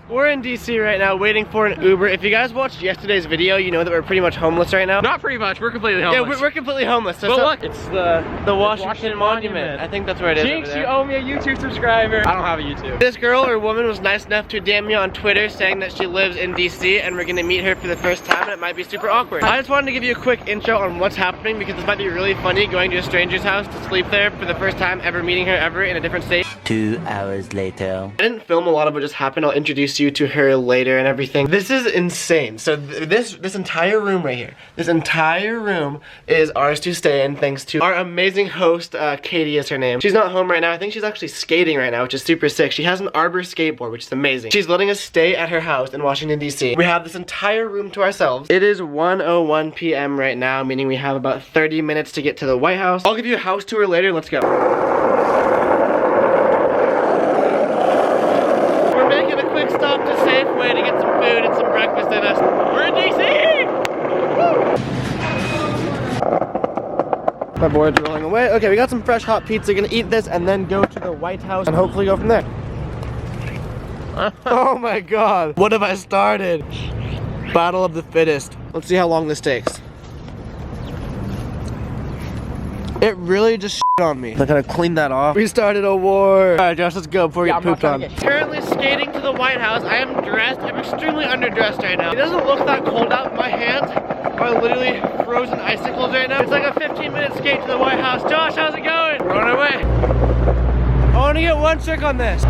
We're in DC right now waiting for an Uber. If you guys watched yesterday's video, you know that we're pretty much homeless right now. Not pretty much, we're completely homeless. Yeah, we're completely homeless. So but look, it's the Washington Monument. I think that's where it is. Jinx, you owe me a YouTube subscriber. I don't have a YouTube. This girl or woman was nice enough to DM me on Twitter saying that she lives in DC and we're gonna meet her for the first time and it might be super awkward. I just wanted to give you a quick intro on what's happening because this might be really funny going to a stranger's house to sleep there for the first time ever meeting her ever in a different state. 2 hours later. I didn't film a lot of what just happened. I'll introduce you to her later and everything. This is insane. So this entire room right here, this entire room is ours to stay in thanks to our amazing host, Katie is her name. She's not home right now. I think she's actually skating right now, which is super sick. She has an Arbor skateboard, which is amazing. She's letting us stay at her house in Washington, DC. We have this entire room to ourselves. It is 1:01 p.m. right now, meaning we have about 30 minutes to get to the White House. I'll give you a house tour later. Let's go. Stop to Safeway to get some food and some breakfast in us. We're in DC! Woo! My board's rolling away. Okay, we got some fresh hot pizza. Gonna eat this and then go to the White House and hopefully go from there. Oh my god. What have I started? Battle of the fittest. Let's see how long this takes. It really just on me. I gotta clean that off. We started a war. Alright, Josh, let's go before we get pooped on. Currently skating to the White House. I am dressed. I'm extremely underdressed right now. It doesn't look that cold out. My hands are literally frozen icicles right now. It's like a 15-minute skate to the White House. Josh, how's it going? We're on our way. I want to get one trick on this.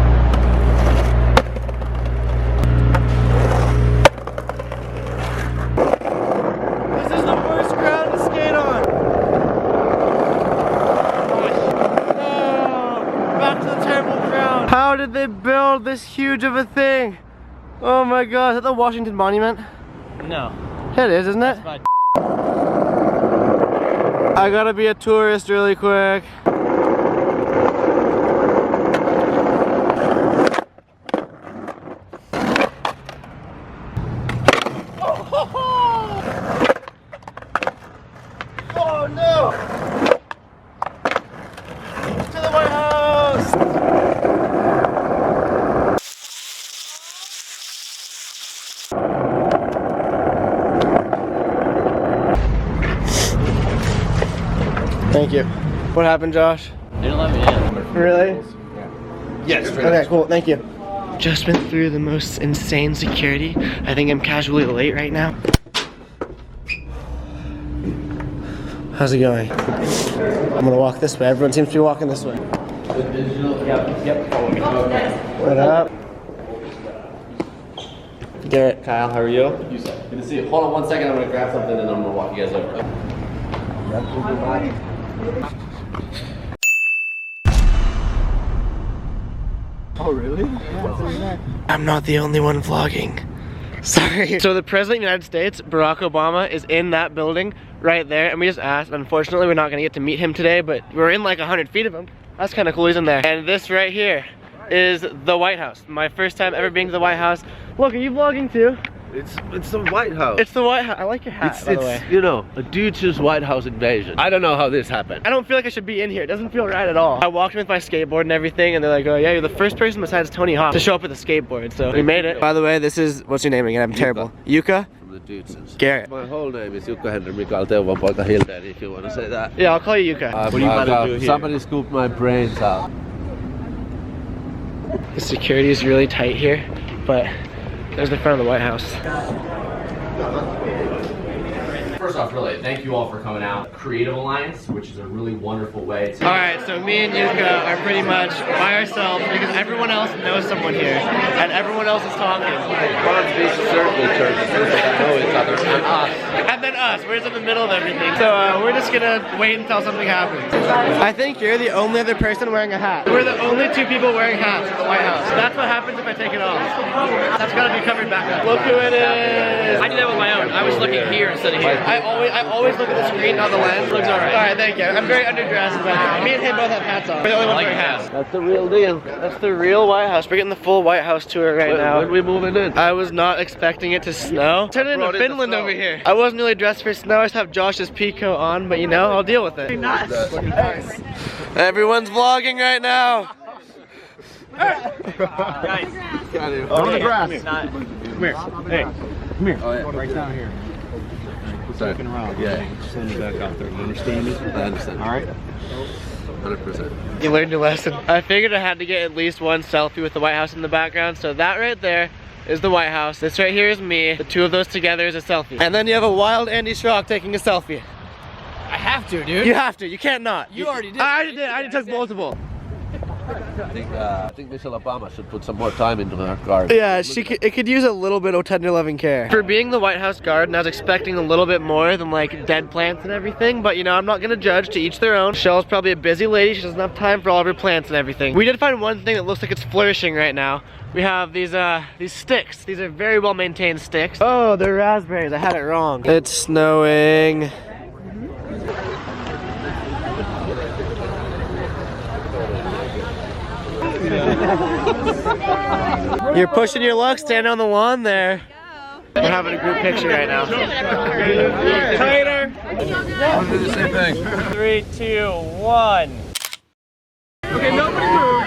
This is the worst ground to skate on. How did they build this huge of a thing? Oh my god, is that the Washington Monument? No. It is, isn't it? I gotta be a tourist really quick. Oh no! To the White House! Thank you. What happened, Josh? They didn't let me in. Really? Yeah. Yes. Okay, cool. Thank you. Just went through the most insane security. I think I'm casually late right now. How's it going? I'm gonna walk this way. Everyone seems to be walking this way. Yep. Follow me. What up? Garrett. Kyle, how are you? Good to see you. Hold on 1 second. I'm gonna grab something and I'm gonna walk you guys over. Oh really? Yeah. I'm not the only one vlogging. Sorry. So the President of the United States, Barack Obama, is in that building right there, and we just asked. Unfortunately, we're not gonna get to meet him today, but we're in like 100 feet of him. That's kind of cool. He's in there. And this right here is the White House. My first time ever being to the White House. Look, are you vlogging too? It's the White House. It's the White House. I like your hat, by the way. You know, a dude's White House invasion. I don't know how this happened. I don't feel like I should be in here. It doesn't feel right at all. I walked in with my skateboard and everything, and they're like, oh yeah, you're the first person besides Tony Hawk to show up with a skateboard, so we made it. By the way, this is, what's your name again? I'm terrible. Yuka? From the dudes. Garrett. My whole name is Jukka Henry Mikael Teuvan Poika Hilden, if you want to say that. Yeah, I'll call you Yuka. What do you gotta do here? Somebody scooped my brains out. The security is really tight here, but there's the front of the White House. First off, really, thank you all for coming out. Creative Alliance, which is a really wonderful way to... Alright, so me and Yuka are pretty much by ourselves because everyone else knows someone here, and everyone else is talking. One of these circle churches that know each other, and us. And then us, we're just in the middle of everything. So we're just gonna wait until something happens. I think you're the only other person wearing a hat. We're the only two people wearing hats at the White House. That's what happens if I take it off. That's gotta be covered back up. Look who it is! I do that with my own. I was looking here instead of here. I always look at the screen, not the lens. Looks alright. Alright, thank you. I'm very underdressed, but me and him both have hats on. We're the only ones wearing hats. That's the real deal. That's the real White House. We're getting the full White House tour right now. When we moving in? I was not expecting it to snow. Turn it into Finland over here. I wasn't really dressed for snow. I just have Josh's Pico on, but you know, I'll deal with it. Nice. Everyone's vlogging right now. Guys, On the grass. come here. Hey, come here. Oh, yeah. Right down here. Sorry. Looking around. Yeah. Send you back out there. You understand me? I understand. All right. 100%. You learned your lesson. I figured I had to get at least one selfie with the White House in the background, so that right there is the White House. This right here is me. The two of those together is a selfie. And then you have a wild Andy Schrock taking a selfie. I have to, dude. You have to, you can't not. You already did. I already did, I already took multiple. I think Michelle Obama should put some more time into her guard. Yeah, it could use a little bit of tender loving care. For being the White House guard, and I was expecting a little bit more than like dead plants and everything, but you know, I'm not gonna judge, to each their own. Michelle's probably a busy lady, she doesn't have time for all of her plants and everything. We did find one thing that looks like it's flourishing right now. We have these sticks. These are very well maintained sticks. Oh, they're raspberries, I had it wrong. It's snowing. You're pushing your luck, standing on the lawn there. We're having a group picture right now. Tighter. I'll do the same thing. 3, 2, 1. Okay, nobody move.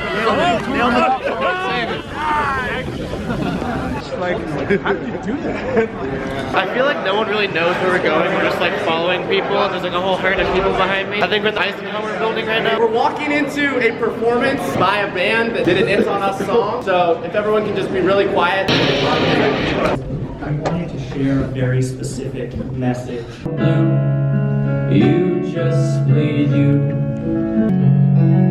I feel like no one really knows where we're going. We're just like following people. There's like a whole herd of people behind me. I think we're in the Eisenhower building right now. We're walking into a performance by a band that did an It's On Us song. So if everyone can just be really quiet. I wanted to share a very specific message. You just played you.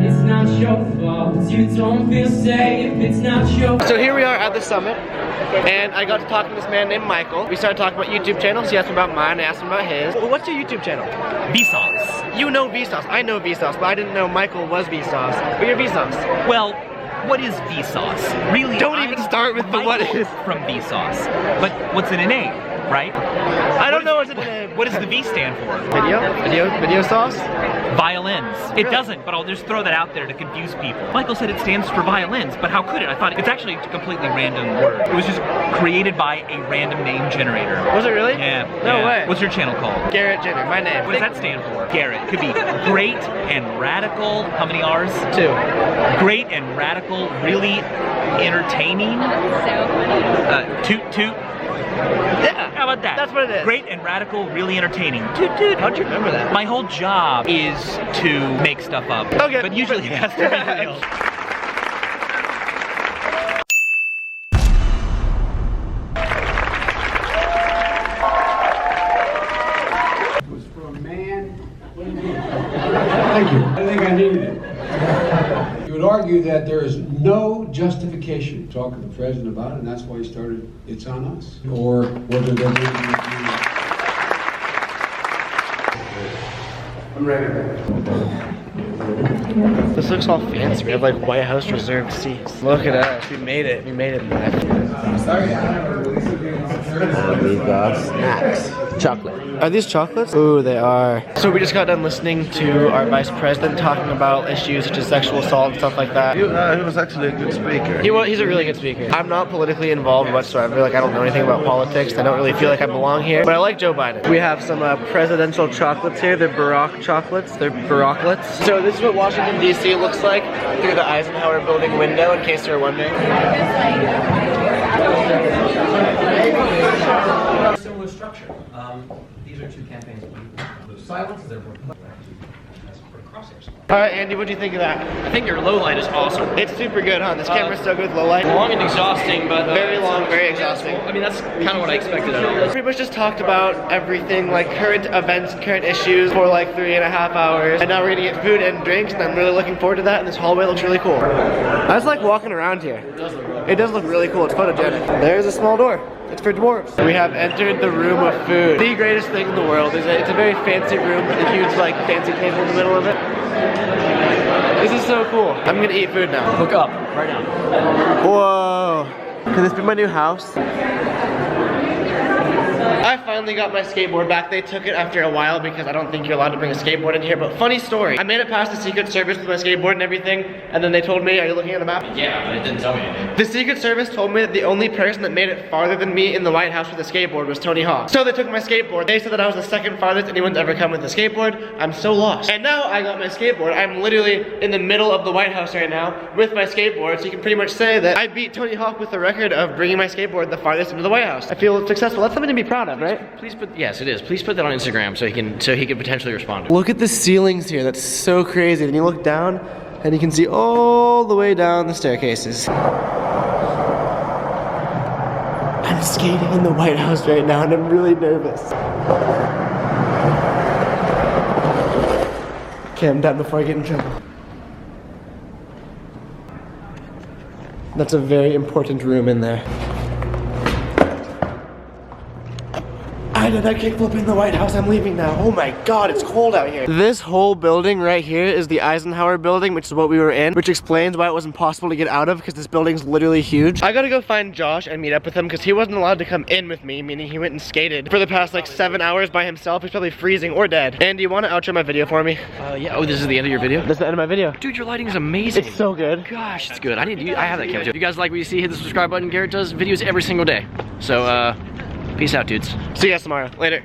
It's not your fault. You don't feel safe. It's not your. So here we are at the summit, and I got to talk to this man named Michael. We started talking about YouTube channels. He asked me about mine, I asked him about his. What's your YouTube channel? Vsauce. You know Vsauce. I know Vsauce, but I didn't know Michael was Vsauce. But you're Vsauce. Well, what is Vsauce? Really, Don't even start with the what is. From Vsauce. But what's in a name, right? I don't know what's in the name. What does the V stand for? Video sauce? Violins. It doesn't, but I'll just throw that out there to confuse people. Michael said it stands for violins, but how could it? I thought it's actually a completely random word. It was just created by a random name generator. Was it really? Yeah. No way. What's your channel called? Garrett Ginner, my name. What does that stand for? Garrett. Could be great and radical. How many R's? 2. Great and radical, really entertaining. Toot toot. Yeah. How about that? That's what it is. Great and radical, really entertaining. Toot toot. How'd you remember that? My whole job is to make stuff up. Okay. But usually it has to be real. It was for a man. Thank you. I think I needed it. You would argue that there is no justification to talk to the president about it, and that's why he started It's On Us. Or whether they're I'm ready. This looks all fancy. We have like White House reserved seats. Look at us. We made it. We made it, man. We got snacks. Chocolate. Are these chocolates? Ooh, they are. So we just got done listening to our vice president talking about issues such as sexual assault and stuff like that. He was actually a good speaker. He's a really good speaker. I'm not politically involved whatsoever. Like, I don't know anything about politics. I don't really feel like I belong here. But I like Joe Biden. We have some presidential chocolates here. They're Barack chocolates. They're Baracklets. So this is what Washington, D.C. looks like through the Eisenhower building window, in case you were wondering. Similar structure. These are two campaigns. The silence is therefore crosshairs. Alright, Andy, what do you think of that? I think your low light is awesome. It's super good, huh? This camera's so good with low light. Long and exhausting, but very long, very exhausting. I mean, that's kind of what I expected out of this. Pretty much just talked about everything, like current events, current issues for like 3.5 hours. And now we're gonna get food and drinks, and I'm really looking forward to that, and this hallway looks really cool. I just like walking around here. It does look really cool. It's photogenic. There's a small door. It's for dwarves. We have entered the room of food. The greatest thing in the world is that it's a very fancy room with a huge like fancy table in the middle of it. This is so cool. I'm gonna eat food now. Hook up right now. Whoa. Can this be my new house? I finally got my skateboard back. They took it after a while because I don't think you're allowed to bring a skateboard in here, but funny story. I made it past the Secret Service with my skateboard and everything, and then they told me, are you looking at the map? Yeah, but it didn't tell me anything. The Secret Service told me that the only person that made it farther than me in the White House with a skateboard was Tony Hawk. So they took my skateboard. They said that I was the second farthest anyone's ever come with a skateboard. I'm so lost. And now I got my skateboard. I'm literally in the middle of the White House right now with my skateboard, so you can pretty much say that I beat Tony Hawk with the record of bringing my skateboard the farthest into the White House. I feel successful. That's something to be proud of, right? Please put, yes, it is. Please put that on Instagram so he can potentially respond to it. Look at the ceilings here. That's so crazy. And you look down and you can see all the way down the staircases. I'm skating in the White House right now and I'm really nervous. Okay, I'm done before I get in trouble. That's a very important room in there. I did a kickflip in the White House. I'm leaving now. Oh my God, it's cold out here. This whole building right here is the Eisenhower building, which is what we were in, which explains why it was impossible to get out of because this building's literally huge. I gotta go find Josh and meet up with him because he wasn't allowed to come in with me, meaning he went and skated for the past like 7 hours by himself. He's probably freezing or dead. And do you want to outro my video for me? Yeah. Oh, this is the end of your video? This is the end of my video. Dude, your lighting is amazing. It's so good. Gosh, it's good. I have that camera too. If you guys like what you see, hit the subscribe button. Garrett does videos every single day. So, peace out, dudes. See you guys tomorrow. Later.